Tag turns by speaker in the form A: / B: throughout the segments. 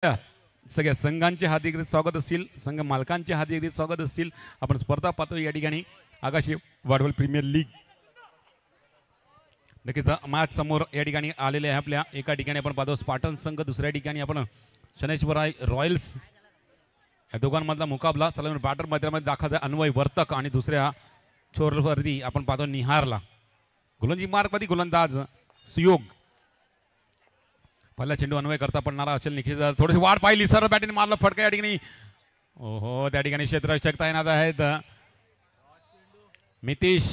A: सगळ्या संघांचे हार्दिक स्वागत असतील, संघ मालकांचे हार्दिक स्वागत असतील. आपण स्पर्धा पाहतो या ठिकाणी आगाशी वाडवल प्रीमियर लीग नक्कीच मॅच समोर या ठिकाणी आलेले आहे. आपल्या एका ठिकाणी आपण पाहतो स्पार्टन संघ, दुसऱ्या ठिकाणी आपण शनेश्वराय रॉयल्स, या दोघांमधला मुकाबला. चला बॅटर मैदानामध्ये दाखल आहे अन्वय वर्तक आणि दुसऱ्या छोरवरती आपण पाहतो निहारला. गोलंदाजी मार्गमध्ये गोलंदाज सुयोग. पहिला चेंडू अन्वय करता पडणारा असेल निखिल. थोडीशी वाढ पाहिली, सर्व बॅटिंग मारलं फटका या ठिकाणी. ओहो, त्या ठिकाणी क्षेत्ररक्षक तैनात आहेत. मितेश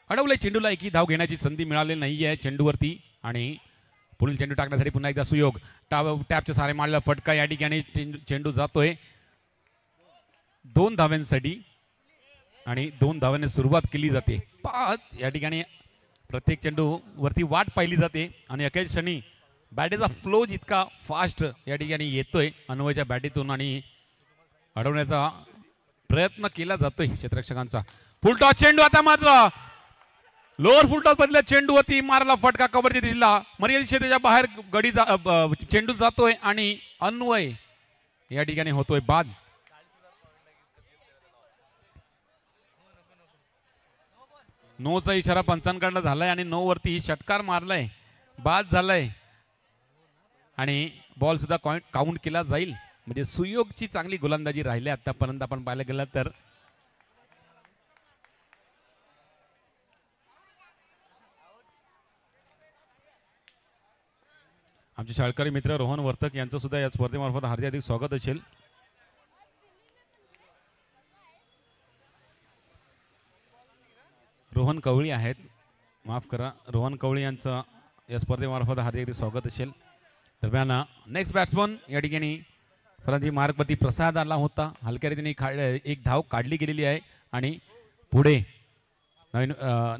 A: अडवले चेंडूला, एकी धाव घेण्याची संधी मिळालेली नाही आहे चेंडूवरती. आणि पुढील चेंडू टाकण्यासाठी पुन्हा एकदा सुयोग. टॅपच्या सारे मारला फटका या ठिकाणी. चेंडू जातोय 2 धाव्यांसाठी आणि 2 धाव्याने सुरुवात केली जाते. या ठिकाणी प्रत्येक चेंडू वरती वाट पाहिली जाते आणि अखेर क्षणी बॅटीचा फ्लो जितका फास्ट या ठिकाणी येतोय अन्वयच्या बॅटीतून आणि अडवण्याचा प्रयत्न केला जातोय क्षेत्ररक्षकांचा. फुलटॉस चेंडू आता मात्र लोअर फुलटॉस बदल्या चेंडूवरती मारला फटका कव्हरच्या दिशेला. मर्यादित क्षेत्राच्या बाहेर गडी चेंडू जातोय आणि अन्वय या ठिकाणी होतोय बाद. नोचा इशारा पंचांकडनं झालाय आणि 9 वरती षटकार मारलाय, बाद झालाय आणि बॉल सुद्धा काउंट केला जाईल. म्हणजे सुयोगची चांगली गोलंदाजी राहिली आतापर्यंत आपण पाहायला गेलं तर. आमचे शाळकरी मित्र रोहन वर्तक यांचं सुद्धा या स्पर्धेमार्फत हार्दिक स्वागत असेल. रोहन कवळी आहेत, माफ करा, रोहन कवळी यांचं या स्पर्धेमार्फत हार्दिक स्वागत असेल. दरम्यान नेक्स्ट बॅट्समन या ठिकाणी फलंदाजी मार्गवरती प्रसाद आला होता. हलक्या रीतीने एक धाव काढली गेलेली आहे आणि पुढे नवीन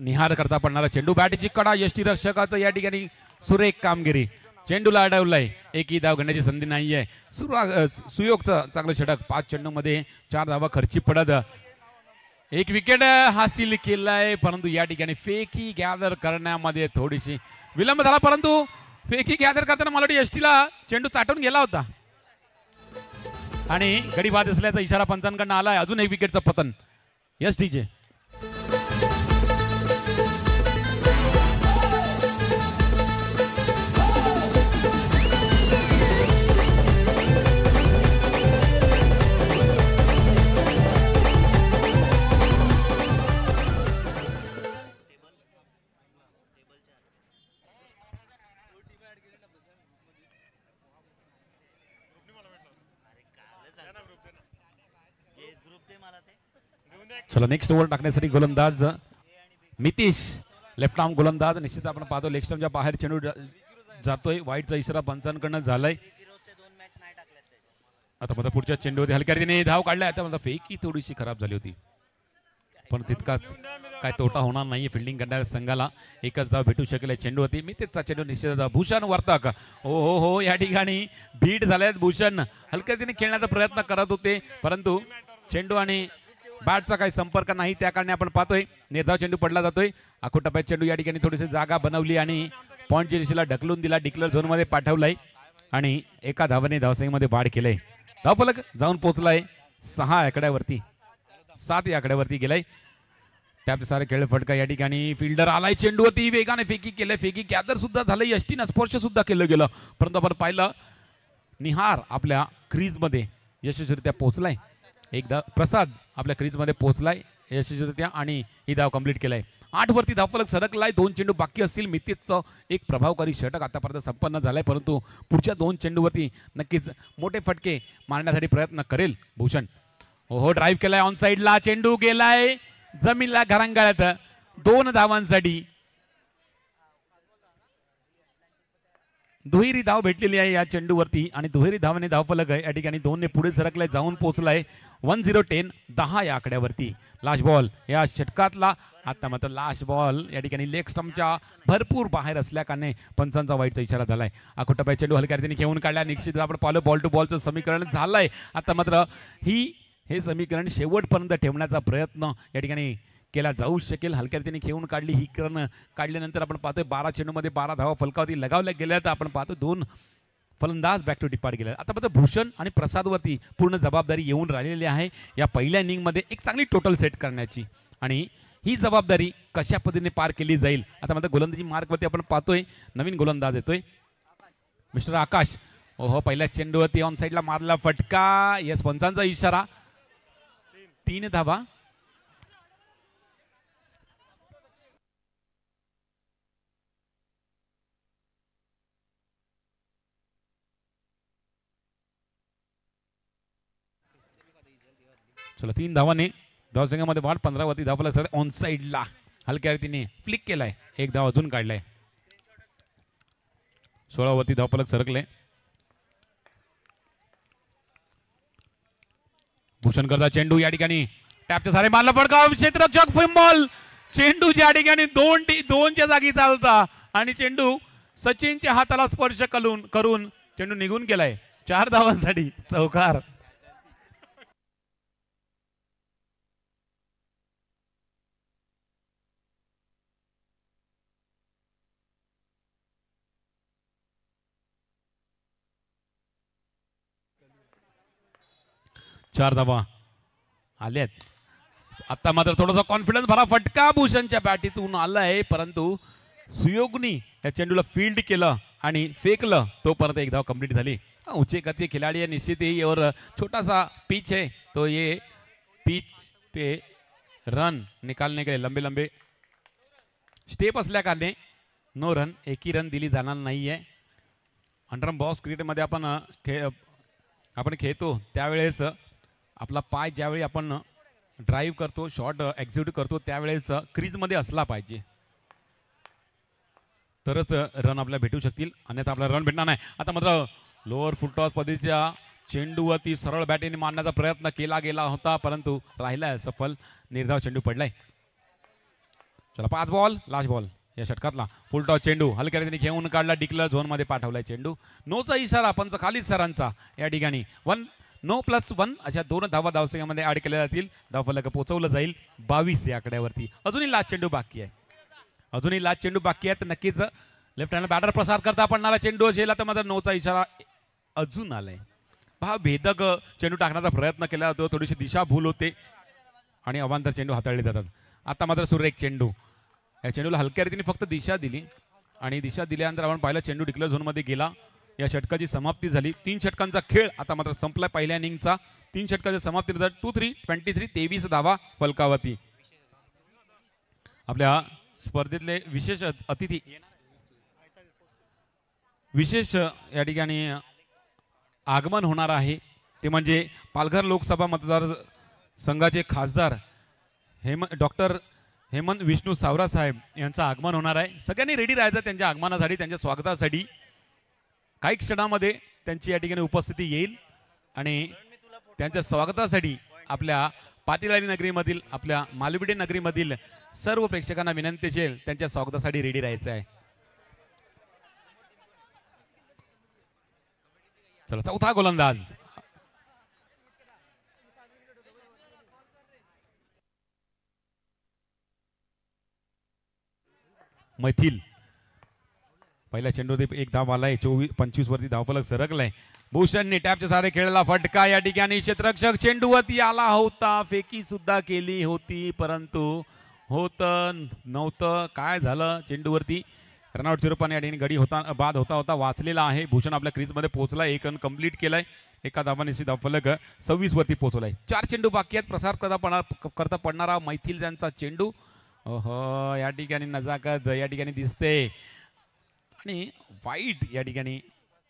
A: निहार करता पडणारा चेंडू. बॅटची कडा यष्टीरक्षकाचं या ठिकाणी सुरेख कामगिरी. चेंडूला अडवलाय, एकही धाव घेण्याची संधी नाही आहे. सुयोगचं चांगलं षटक. 5 चेंडूमध्ये 4 धावा खर्ची पडत 1 विकेट हासिल केलाय. परंतु या ठिकाणी फेकी गॅदर करण्यामध्ये थोडीशी विलंब झाला, परंतु फेकी गॅदर करताना मला वाटतं यष्टीला चेंडू चाटून गेला होता आणि गडी बाद असल्याचा इशारा पंचांकडनं आलाय. अजून 1 विकेटचं पतन यष्टीचे. चला नेक्स्ट ओव्हर टाकण्यासाठी गोलंदाज मितेश, लेफ्ट आर्म गोलंदाज. निश्चित आपण पाहतो लेग स्टंपच्या बाहेर चेंडू जातोय. वाईटचा इशारा पंचांकडनं झालाय. आता मात्र पुढच्या चेंडूवरती हलक्या रीतीने धाव काढलाय. आता मात्र फेकी थोडीशी खराब झाली होती, पण तितकाच काय तोटा होणार नाही फिल्डिंग करणाऱ्या संघाला. एकच धाव भेटू शकेल चेंडूवरती. मितेशचा चेंडू निश्चित. भूषण वर्तक हो या ठिकाणी बीट झाल्यात. भूषण हलक्या रीतीने खेळण्याचा प्रयत्न करत होते, परंतु चेंडू आणि बॅटचा काही संपर्क नाही, त्या कारणे आपण पाहतोय निर्धाव चेंडू पडला जातोय. आखो टप्प्यात चेंडू या ठिकाणी थोडीशी जागा बनवली आणि पॉईंटच्या दिशेला ढकलून दिला. डिक्लेअर झोनमध्ये पाठवलाय आणि एका धावाने धावसंख्येमध्ये वाढ केलंय. धावफलक जाऊन पोहोचलाय 6 आकड्यावरती, 7 आकड्यावरती गेलाय. त्यात सारे खेळ फटका या ठिकाणी. फिल्डर आलाय चेंडूवरती, वेगाने फेकी केलंय. फेकी गॅदर सुद्धा झालंय, यष्टीनं स्पर्श सुद्धा केलं गेलं, परंतु आपण पाहिलं निहार आपल्या क्रीजमध्ये यशस्वीरित्या पोहोचलाय. एकदा प्रसाद आपल्या क्रीजमध्ये पोहोचलाय यशस्वीरित्या आणि ही धाव कंप्लीट केलाय. 8 वरती धावफलक सरकलाय. 2 चेंडू बाकी असतील. मितेशचं एक प्रभावकारी षटक आतापर्यंत संपन्न झालाय, परंतु पुढच्या 2 चेंडूवरती नक्कीच मोठे फटके मारण्यासाठी प्रयत्न करेल भूषण. हो ड्राईव्ह केलाय ऑन साईडला. चेंडू गेलाय जमीनला घरांगळ्यात 2 धावांसाठी. दुहेरी धाव भेटलेली आहे या चेंडूवरती आणि दुहेरी धावाने धावफलक आहे या ठिकाणी 2 ने पुढे सरकलाय, जाऊन पोहोचलाय 10-10 या आकड्यावरती. लास्ट बॉल या षटकातला. आता मात्र लास्ट बॉल या ठिकाणी लेग स्टंपच्या भरपूर बाहेर असल्या कारणे पंचांचा वाईटचा इशारा झालाय. आखो टप्प्यात चेंडू हलक्या रीतीने घेऊन काढला. निश्चित आपण पाहिलं बॉल टू बॉलचं समीकरण झालंय. आता मात्र हे समीकरण शेवटपर्यंत ठेवण्याचा प्रयत्न या ठिकाणी केला जाऊ शकेल. हलक्या रीतीने खेळून काढली ही रन काढल्यानंतर आपण पाहतोय 12 चेंडूमध्ये 12 धावा फलकावरती लगावल्या गेल्या. तर आपण पाहतो 2 फलंदाज बॅक टू डिपार्ट गेला. आता मात्र भूषण आणि प्रसादवरती पूर्ण जबाबदारी येऊन राहिलेली आहे या पहिल्या इनिंगमध्ये एक चांगली टोटल सेट करण्याची, आणि ही जबाबदारी कशा पद्धतीने पार केली जाईल. आता मात्र गोलंदाजी मार्कवरती आपण पाहतोय नवीन गोलंदाज येतोय मिस्टर आकाश. ओहो, पहिल्या चेंडूवरती ऑन साईडला मारला फटका. यस, पंचांचा इशारा. 3 धावा. चला 3 धावाने धावसंख्येमध्ये वाढ. 15 वरती धावफलक ऑन साईडला हलक्या रीतीने फ्लिक केलाय. 1 धाव अजून काढलाय. 16 वरती धावफलक सरकले. भूषण करता चेंडू या ठिकाणी टॅपच्या सारे मारला फटका. क्षेत्ररक्षक बॉल. चेंडू ज्या ठिकाणी दोनच्या जागी चालता आणि चेंडू सचिनच्या हाताला स्पर्श करून चेंडू निघून गेलाय. 4 धावांसाठी चौकार. चार धावा आल्यात. आता मात्र थोडासा कॉन्फिडन्स भरा फटका भूषणच्या बॅटीतून आलाय, परंतु सुयोगनी या चेंडूला फील्ड केलं आणि फेकलं. तोपर्यंत 1 धाव कंप्लीट झाली. ऊंचे गति खिलाड़ी है निश्चित ही, और छोटा सा पिच है तो ये पिच पे रन निकालने के लिए लंबे लंबे स्टेप असल्या कारणे नो रन, एक ही रन दिली जाणार नाही आहे. अंडरम बॉक्स क्रिकेटमध्ये आपण खेळतो त्यावेळेस आपला पाय ज्यावेळी आपण ड्राईव्ह करतो, शॉट एक्झिक्यूट करतो, त्यावेळेस क्रीजमध्ये असला पाहिजे, तरच रन आपल्याला भेटू शकतील, अन्यथा आपल्याला रन भेटणार नाही. आता मात्र लोअर फुलटॉस पद्धतीच्या चेंडूवरती सरळ बॅटीने मारण्याचा प्रयत्न केला गेला होता, परंतु राहिलाय सफल. निर्धाव चेंडू पडलाय. चला 5 बॉल लास्ट बॉल या षटकातला. फुलटॉस चेंडू हलक्या रीतीने घेऊन काढला. डिक्लेअर झोनमध्ये पाठवलाय चेंडू. नोचा इशारा पंच खाली सरांचा. या ठिकाणी 1 नो प्लस 1 अशा 2 धावा धावसंख्येमध्ये ऍड केल्या जातील. धावफलक पोहोचवलं जाईल 22 या आकड्यावरती. अजूनही लास्ट चेंडू बाकी आहे. अजूनही लास्ट चेंडू बाकी आहे. तर नक्कीच लेफ्ट हँड बॅटर प्रसार करता पडणारा चेंडू असेल. तर मात्र नोचा इशारा अजून आलाय. पहा, भेदक चेंडू टाकण्याचा प्रयत्न केला जातो, थोडीशी दिशा भूल होते आणि अवांतर चेंडू हाताळले जातात. आता मात्र सुरेख चेंडू. या चेंडूला हलक्या रीतीने फक्त दिशा दिली आणि दिशा दिल्यानंतर आपण पाहिलं चेंडू डिक्लेअर झोनमध्ये गेला. या षटकाची समाप्ती झाली. 3 षटकांचा खेळ आता मात्र संपला. पहिल्या इनिंगचा 3 षटकाच्या समाप्तीनंतर 2-3 23 23 धावा फलकावरती. आपल्या स्पर्धेतले विशेष अतिथी विशेष या ठिकाणी आगमन होणार आहे, ते म्हणजे पालघर लोकसभा मतदार संघाचे खासदार डॉक्टर हेमंत विष्णू सावरा साहेब यांचं आगमन होणार आहे. सगळ्यांनी रेडी राहायचं त्यांच्या आगमनासाठी, त्यांच्या स्वागतासाठी. काही क्षणामध्ये त्यांची या ठिकाणी उपस्थिती येईल आणि त्यांच्या स्वागतासाठी आपल्या पाटील नगरीमधील, आपल्या मालविडे नगरीमधील सर्व प्रेक्षकांना विनंती असेल त्यांच्या स्वागतासाठी रेडी राहायचं आहे. चला, चौथा गोलंदाज मैथिल. पहिल्या चेंडूवरती 1 धाव आलाय. 24-25 वरती धावफलक सरकलाय. भूषणने टॅपच्या सारे खेळला फटका. या ठिकाणी क्षेत्ररक्षक चेंडूवरती आला होता, फेकी सुद्धा केली होती, परंतु होत नव्हतं. काय झालं चेंडूवरती रनआउट स्वरूपाने या ठिकाणी गडी बाद होता वाचलेला आहे. भूषण आपल्या क्रीजमध्ये पोहोचला. 1 रन कंप्लीट केलाय. एका धावाने धावफलक 26 वरती पोहोचलाय. 4 चेंडू बाकी आहेत. प्रसार करता पडणारा मैथिल यांचा चेंडू. ओहो, या ठिकाणी नजाकत या ठिकाणी दिसते आणि वाईट या ठिकाणी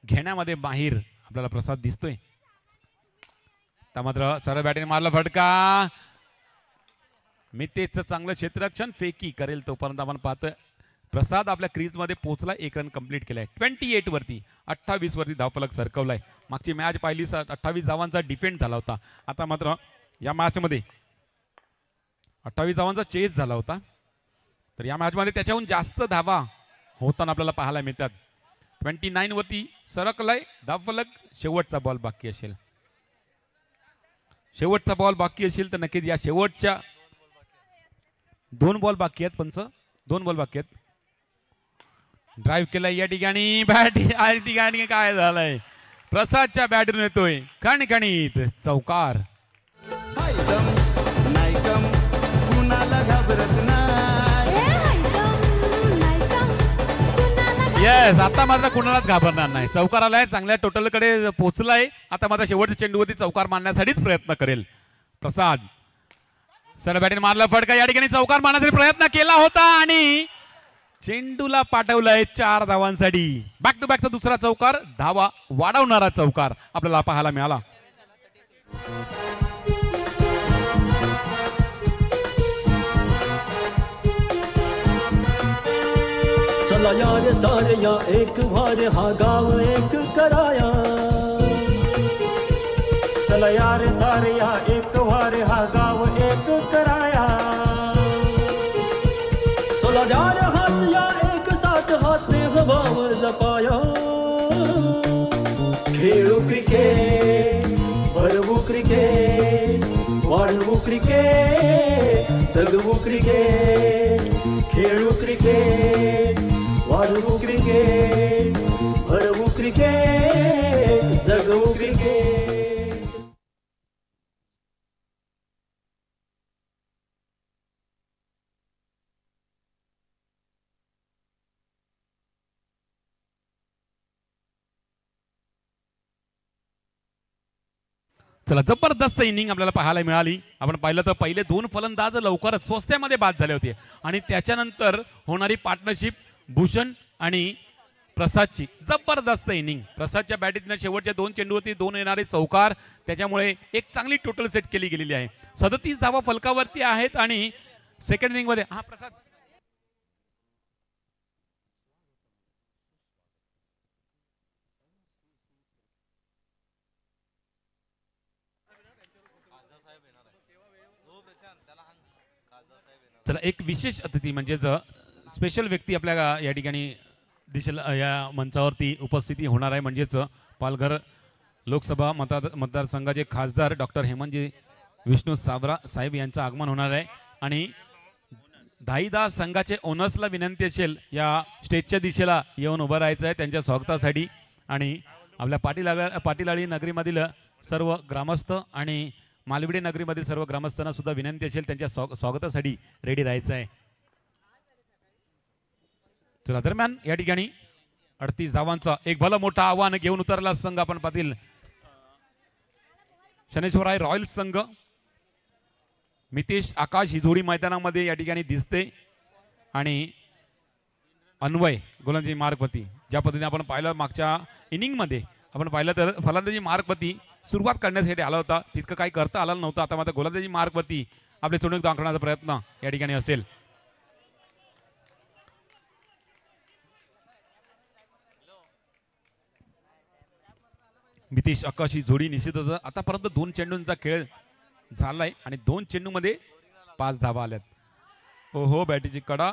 A: घेण्यामध्ये माहीर आपल्याला प्रसाद दिसतोय. त्या मात्र सरळ बॅटीने मारला फटका. मितेच चांगलं क्षेत्ररक्षण, फेकी करेल तोपर्यंत आपण पाहतोय प्रसाद आपल्या क्रीजमध्ये पोहोचला. 1 रन कंप्लीट केलाय. 28 वरती 28 वरती धावफलक सरकवलाय. मागची मॅच पाहिली 28 धावांचा डिफेंड झाला होता. आता मात्र या मॅच मध्ये 28 धावांचा चेस झाला होता, तर या मॅच मध्ये त्याच्याहून जास्त धावा होताना आपल्याला पाहायला मिळतात. 29 वरती सरकलाय धावफलक. शेवटचा बॉल बाकी असेल, शेवटचा बॉल बाकी असेल तर नक्कीच या शेवटच्या 2 बॉल बाकी आहेत. पंच 2 बॉल बाकी आहेत. ड्राईव्ह केलाय या ठिकाणी बॅट या ठिकाणी काय झालंय प्रसादच्या बॅटून येतोय खणखणीत चौकार. येस आता मात्र कुणालाच घाबरणार नाही. चौकार आलाय चांगल्या टोटलकडे पोहोचलाय. आता मात्र शेवटच्या चेंडूवरती चौकार मारण्यासाठीच प्रयत्न करेल प्रसाद. सरळ बॅटीने मारला फटका या ठिकाणी चौकार मारण्यासाठी प्रयत्न केला होता आणि चेंडूला पाठवलाय 4 धावांसाठी. बॅक टू बॅकचा दुसरा चौकार धावा वाढवणारा चौकार आपल्याला पाहायला मिळाला.
B: चला यार सारे या एक वारे हा गाव एक कराया. चला यार सारे या एक वारे हा गाव एक कराया. चला यार हात या एक साथ हात भाव जपाया. खेळू क्रिकेट भरवू क्रिकेट वाढवू क्रिकेट जगवू क्रिकेट. खेळू क्रिकेट वाढवू क्रिकेट भरवू क्रिकेट जगवू क्रिकेट.
A: चला जबरदस्त इनिंग आपल्याला पाहायला मिळाली. आपण पाहिलं तर पहिले 2 फलंदाज लवकरच स्वस्त्यामध्ये बाद झाले होते आणि त्याच्यानंतर होणारी पार्टनरशिप भूषण आणि प्रसादची जबरदस्त इनिंग. प्रसादच्या बॅटीतनं शेवटच्या 2 चेंडूवरती 2 येणारे चौकार त्याच्यामुळे एक चांगली टोटल सेट केली गेलेली आहे. 37 धावा फलकावरती आहेत आणि सेकंड इनिंग मध्ये हा प्रसाद चला एक विशेष अतिथी म्हणजे स्पेशल व्यक्ती आपल्या या ठिकाणी दिशेला या मंचावरती उपस्थिती होणार आहे. म्हणजेच पालघर लोकसभा मतदारसंघाचे खासदार डॉक्टर हेमंतजी विष्णू साबरा साहेब यांचं आगमन होणार आहे आणि धाईदा संघाचे ओनर्सला विनंती असेल या स्टेजच्या दिशेला येऊन उभं राहायचं आहे त्यांच्या स्वागतासाठी. आणि आपल्या पाटीलाळी नगरीमधील सर्व ग्रामस्थ आणि मालवडी नगरीमधील सर्व ग्रामस्थांना सुद्धा विनंती असेल त्यांच्या स्वागतासाठी रेडी राहायचं आहे. चला दरम्यान या ठिकाणी 38 धावांचा एक भलं मोठं आव्हान घेऊन उतरला संघ आपण पाटील शनेश्वराय रॉयल्स संघ. मितेश आकाश ही जोडी मैदानामध्ये या ठिकाणी दिसते आणि अन्वय गोलंदाजी मार्गवरती. ज्या पद्धतीने आपण पाहिलं मागच्या इनिंग मध्ये आपण पाहिलं तर फलंदाजी मार्गवरती सुरुवात करण्यासाठी आला होता तितकं काही करता आलं नव्हतं. आता मात्र गोलंदाजी मार्गवरती आपले चुणूक दाखवण्याचा प्रयत्न या ठिकाणी असेल. मितेश आकाश ही जोडी निश्चितच आतापर्यंत 2 चेंडूंचा खेळ झालाय आणि 2 चेंडूमध्ये 5 धावा आल्यात. हो बॅटीची कडा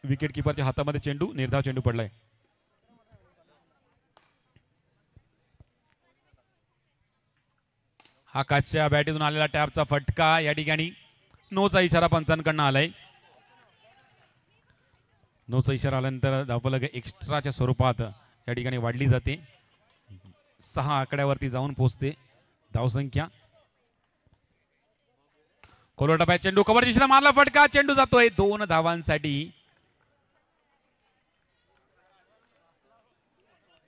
A: विकेट किपरच्या हातामध्ये चेंडू निर्धाव चेंडू पडलाय. आकाशच्या बॅटीतून आलेला टॅपचा फटका या ठिकाणी नोचा इशारा पंचांकडनं आलाय. नोचा इशारा आल्यानंतर धावफलक एक्स्ट्राच्या स्वरूपात या ठिकाणी वाढली जाते. 6 आकड्यावरती जाऊन पोहोचते धावसंख्या. कोलोटा पॅच चेंडू कव्हर दिशेला मारला फटका चेंडू जातोय 2 धावांसाठी.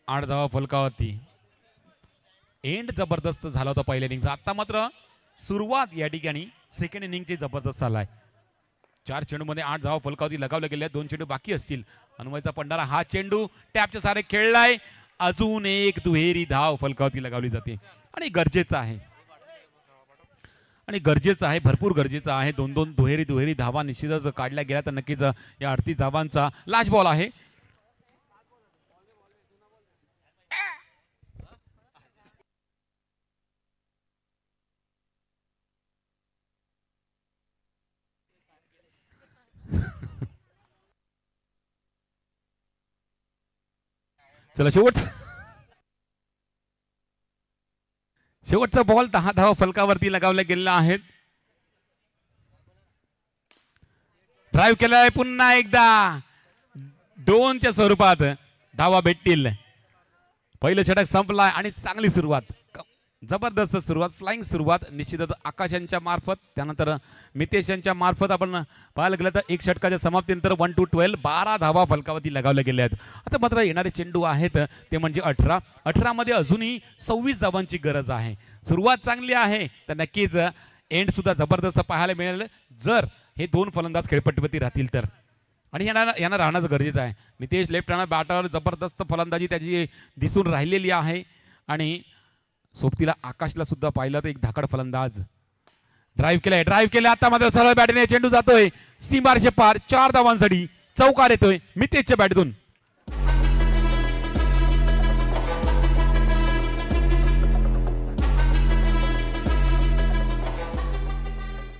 A: 8 धावा फलकावरती. एंड जबरदस्त झाला होता पहिल्या इनिंगचा. आता मात्र सुरुवात या ठिकाणी सेकंड इनिंगची जबरदस्त झालाय. 4 चेंडूमध्ये 8 धावा फलकावरती लगावल्या गेल्या. 2 चेंडू बाकी असतील. अन्वयचा पंडारा हा चेंडू टॅपच्या सारे खेळलाय. अजून एक दुहेरी धाव फलकावरती लगावली जाते आणि गरजेचं आहे भरपूर गरजेचं आहे. 2-2 दुहेरी धावा निश्चितच काढल्या गेल्या तर नक्कीच या 38 धावांचा लास्ट बॉल आहे. चला शेवटचा बॉल 10 धावा फलकावरती लगावल्या गेलेल्या आहेत. ड्राईव्ह केलाय पुन्हा एकदा 2च्या स्वरूपात धावा भेटतील. पहिलं षटक संपलाय आणि चांगली सुरुवात, जबरदस्त सुरुवात, फ्लाइंग सुरुवात निश्चितच आकाश यांच्या मार्फत. त्यानंतर मितेश यांच्या मार्फत आपण पाहायला गेलं तर एक षटकाच्या समाप्तीनंतर 1 to 12 12 धावा फलकावरती लगावल्या गेल्या आहेत. आता मात्र येणारे चेंडू आहेत ते म्हणजे 18 मध्ये अजूनही 26 धावांची गरज आहे. सुरुवात चांगली आहे तर नक्कीच एंड सुद्धा जबरदस्त पाहायला मिळेल जर हे 2 फलंदाज खेळपट्टीवरती राहतील तर. आणि यांना राहणं गरजेचं आहे. नितेश लेफ्ट हँड बॅटर, जबरदस्त फलंदाजी त्याची दिसून राहिलेली आहे. आणि सोबतीला आकाशला सुद्धा पाहिलं तर एक धाकड फलंदाज. ड्राईव्ह केलाय आता मात्र सरळ बॅटने चेंडू जातोय सीमारशे पार, 4 धावांसाठी चौकार येतोय मितेशच्या बॅटतून.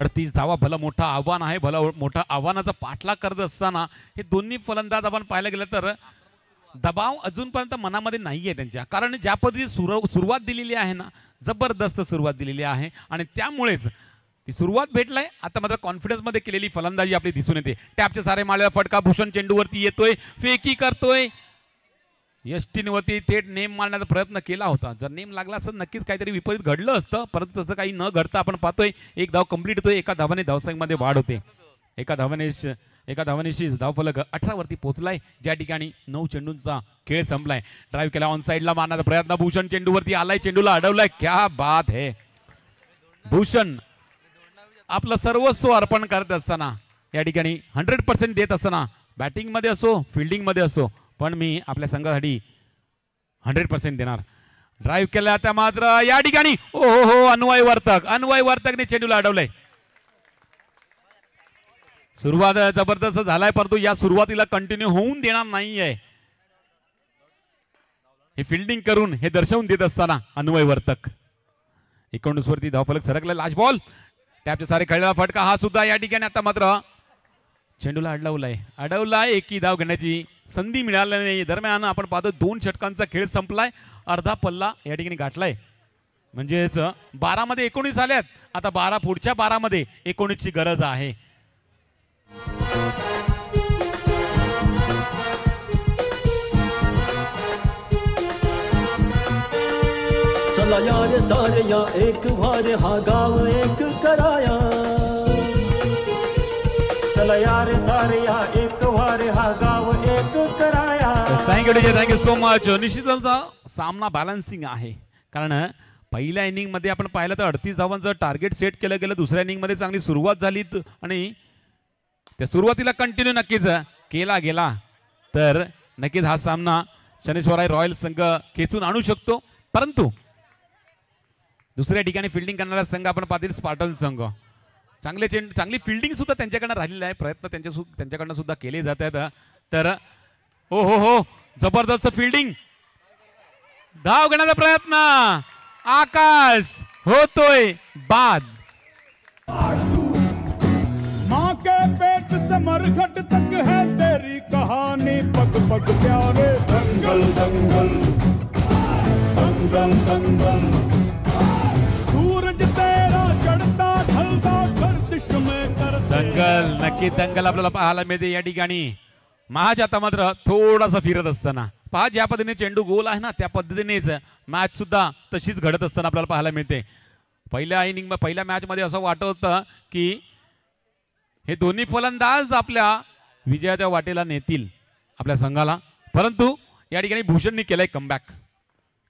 A: 38 धावा भलं मोठं आव्हान आहे. भलं मोठं आव्हानाचा पाठलाग करत असताना हे दोन्ही फलंदाज आपण पाहायला गेलं तर दबाव अजूनपर्यंत मनामध्ये नाहीये त्यांच्या, कारण ज्या पद्धतीने सुरुवात दिलेली आहे ना, जबरदस्त सुरुवात दिलेली आहे आणि त्यामुळेच ती सुरुवात भेटलाय. आता मात्र कॉन्फिडन्स मध्ये केलेली फलंदाजी आपली दिसून येते. टॅपच्या सारे माळ्याला फटका, भूषण चेंडूवरती येतोय, फेकी करतोय. यष्टींवरती थेट नेम मारण्याचा प्रयत्न केला होता. जर नेम लागला असं नक्कीच काहीतरी विपरीत घडलं असतं, परंतु तसं काही न घडता आपण पाहतोय एक धाव कंप्लीट होतोय. एका धावाने धावसंख्येमध्ये वाढ होते. एका धावनेशी धावफलक 18 वरती पोहोचलाय, ज्या ठिकाणी 9 चेंडूंचा खेळ संपलाय. ड्राईव्ह केला, ऑन साइडला मारण्याचा प्रयत्न, भूषण चेंडूवरती आलाय, चेंडूला अडवलाय. क्या बात है. भूषण आपलं सर्वस्व अर्पण करत असताना, या ठिकाणी 100% देत असताना, बॅटिंग मध्ये असो फिल्डिंग मध्ये असो, पण मी आपल्या संघासाठी 100% देणार. ड्राईव्ह केला त्या मात्र या ठिकाणी ओहो अन्वय वर्तकने चेंडूला अडवलंय. सुरुवात जबरदस्त झालाय, परंतु या सुरुवातीला कंटिन्यू होऊन देणार नाहीये. हे फिल्डिंग करून हे दर्शवून देत असताना अन्वय वर्तक 19 वरती धावफलक सरकला. लास्ट बॉल, टॅपच्या सारे खेळलेला फटका हा सुद्धा या ठिकाणी आता मात्र चेंडूला अडवलाय. एकी धाव घेण्याची संधी मिळाली नाही. दरम्यान आपण पाहतो 2 षटकांचा खेळ संपलाय, अर्धा पल्ला या ठिकाणी गाठलाय. म्हणजेच 12 मध्ये 19 आल्यात. आता 12 पुढच्या 12 मध्ये 19 ची गरज आहे.
B: चला यार सारे या एक वारे हा गाव एक कराया. चला यार सारे या एक वारे हा गाव एक कराया.
A: Thank you so much. निश्चितच सामना बॅलन्सिंग आहे, कारण पहिल्या इनिंग मध्ये आपण पाहिलं तर 38 धावांचं टार्गेट सेट केलं गेलं. दुसऱ्या इनिंग मध्ये चांगली सुरुवात झाली आणि त्या सुरुवातीला कंटिन्यू नक्कीच केला गेला तर नक्कीच हा सामना शनेश्वराय रॉयल संघ खेचून आणू शकतो. परंतु दुसऱ्या ठिकाणी फिल्डिंग करणारा संघ आपण पाहतील स्पार्टन संघ. चांगली फिल्डिंग सुद्धा त्यांच्याकडनं राहिलेला आहे. प्रयत्न त्यांच्याकडनं सुद्धा केले जात आहेत. तर हो जबरदस्त फिल्डिंग, धाव घेण्याचा प्रयत्न, आकाश होतोय बाद.
C: माँ के पेट से मरघट तक है तेरी कहानी, पग पग प्यारे. दंगल दंगल दंगल दंगल, सूरज तेरा चढ़ता ढलता गर्दिश में कर.
A: दंगल, नक्की दंगल आपल्याला पाहायला मिळते या ठिकाणी. मॅच आता मात्र थोडासा फिरत असताना पहा, ज्या पद्धतीने चेंडू गोल आहे ना, त्या पद्धतीनेच मॅच सुद्धा तशीच घडत असताना आपल्याला पाहायला मिळते. पहिल्या मॅच मध्ये असं वाटत होतं की हे दोन्ही फलंदाज आपल्या विजयाच्या वाटेला नेतील आपल्या संघाला, परंतु या ठिकाणी भूषणने केलाय कमबॅक.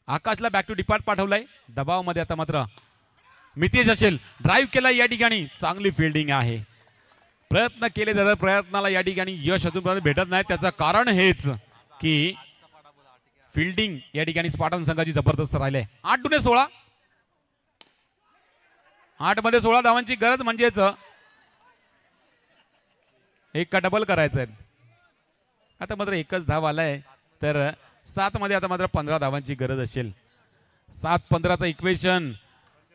A: आकाशला बॅक टू डिपार्ट पाठवलाय. दबावामध्ये आता मात्र मितेश असेल, ड्राईव्ह केलाय, या ठिकाणी चांगली फिल्डिंग आहे. प्रयत्न केले जातात, प्रयत्नाला या ठिकाणी यश अजूनपर्यंत भेटत नाही. त्याचं कारण हेच की फिल्डिंग या ठिकाणी स्पार्टन संघाची जबरदस्त राहिली. 8 to 16, 8 मध्ये 16 धावांची गरज, म्हणजेच एक का डबल करायचं आहे. आता मात्र एकच धाव आलाय, तर 7 मध्ये आता मात्र 15 धावांची गरज असेल. 7-15चं इक्वेशन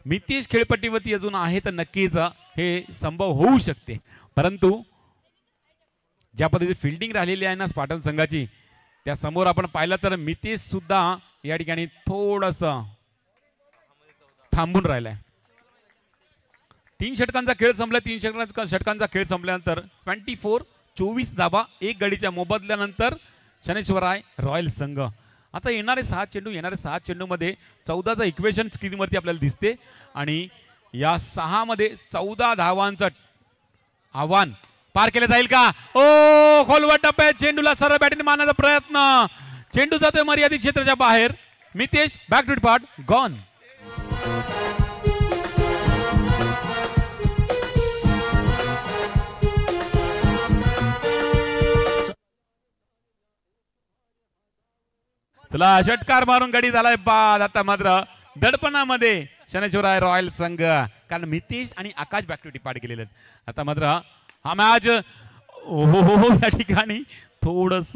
A: मितेश खेळपट्टीवरती अजून आहे तर नक्कीच हे संभव होऊ शकते. परंतु ज्या पद्धतीने फिल्डिंग राहिलेली आहे ना स्पार्टन संघाची, त्या समोर आपण पाहिलं तर मितेश सुद्धा या ठिकाणी थोडस थांबून राहिलाय. 3 षटकांचा खेळ संपला. 3 षटकांचा खेळ संपल्यानंतर 24 धावा 1 गडीच्या मोबदल्यानंतर शनेश्वराय रॉयल संघ. आता येणारे 6 चेंडू, येणारे 6 चेंडूमध्ये 14चं इक्वेशन स्क्रीनवरती आपल्याला दिसते आणि या 6 मध्ये 14 धावांचं आव्हान पार केलं जाईल का? ओ खोलवट टप्प्यात चेंडूला सरळ बॅटने मारण्याचा प्रयत्न, चेंडू जातोय मर्यादित क्षेत्राच्या बाहेर. Mitesh back to part gone. चला षटकार मारून गडी झालाय बाद. आता मात्र दडपणामध्ये शनेश्वराय रॉयल संघ, कारण मितेश आणि आकाश बॅक टू पार्ट गेलेले आहेत. आता मात्र हा मॅच या ठिकाणी थोडस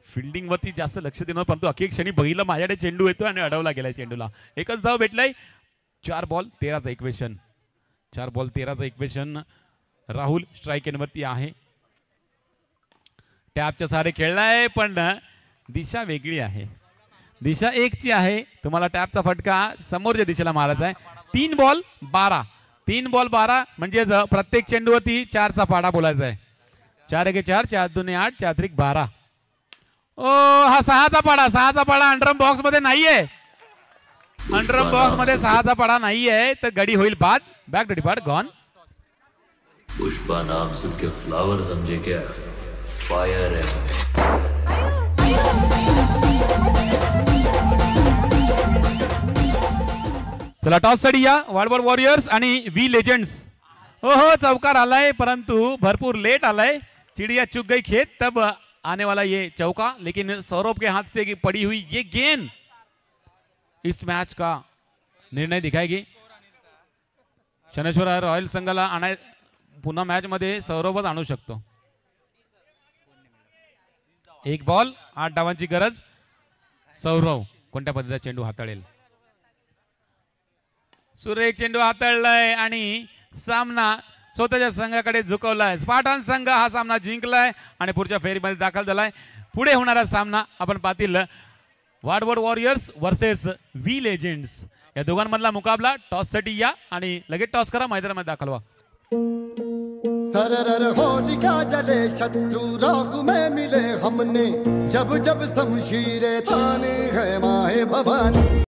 A: फिल्डिंग वरती जास्त लक्ष देणं, परंतु अखेर क्षणी बघितलं माझ्याकडे चेंडू येतोय आणि अडवला गेलाय चेंडूला. एकच धाव भेटलाय. 4 बॉल 13चं इक्वेशन, 4 बॉल 13चं इक्वेशन. राहुल स्ट्राईक एंडवरती आहे. टॅपच्या सहारे खेळलाय पण दिशा वेगळी आहे, दिशा एकची आहे. तुम्हाला टॅपचा फटका समोरच्या दिशेला मारायचा आहे. 3 बॉल 12, 3 बॉल 12 म्हणजे प्रत्येक चेंडूवरती 4चा पाडा बोलायचा आहे. 4 एके 4, 4 दूने 8, 4 त्रिक 12. ओ हा 6चा पाडा, 6चा पाडा अंडरम बॉक्स मध्ये नाहीये, अंडरम बॉक्स मध्ये 6चा पाडा नाहीये, तर गडी होईल बाद. Back to depart gone.
D: Pushpa नाम सुन के फ्लावर समझे क्या? फायर है.
A: चला टॉस साठी या वाडवड वॉरियर्स आणि वी लेजेंड्स. हो चौकार आलाय परंतु भरपूर लेट आलाय. चिड़िया चुग गई खेत, तब आने वाला ये चौका, लेकिन सौरभ के हाथ से पड़ी हुई ये गेंद इस मैच का निर्णय दिखाएगी. शनेश्वराय रॉयल संघाला आणाय पुन्हा मॅच मध्ये सौरभच आणू शकतो. 1 बॉल 8 धावांची गरज. सौरभ कोणत्या पद्धतीचा चेंडू हाताळेल? सुरेख चेंडू हाताळलाय आणि सामना स्वतःच्या संघाकडे झुकवलाय. स्पार्टन संघ हा सामना जिंकलाय आणि पुढच्या फेरीमध्ये दाखल झालाय. पुढे होणारा सामना आपण पाहतील वाडवड वॉरियर्स वर्सेस वी लेजेंड्स. या दोघांमधला मुकाबला. टॉस साठी या आणि लगेच टॉस करा, मैदानामध्ये दाखल व्हा.
E: सरर होलिका जले शत्रु राह में मिले हमने, जब जब शमशीरें ताने है माहे भवानी.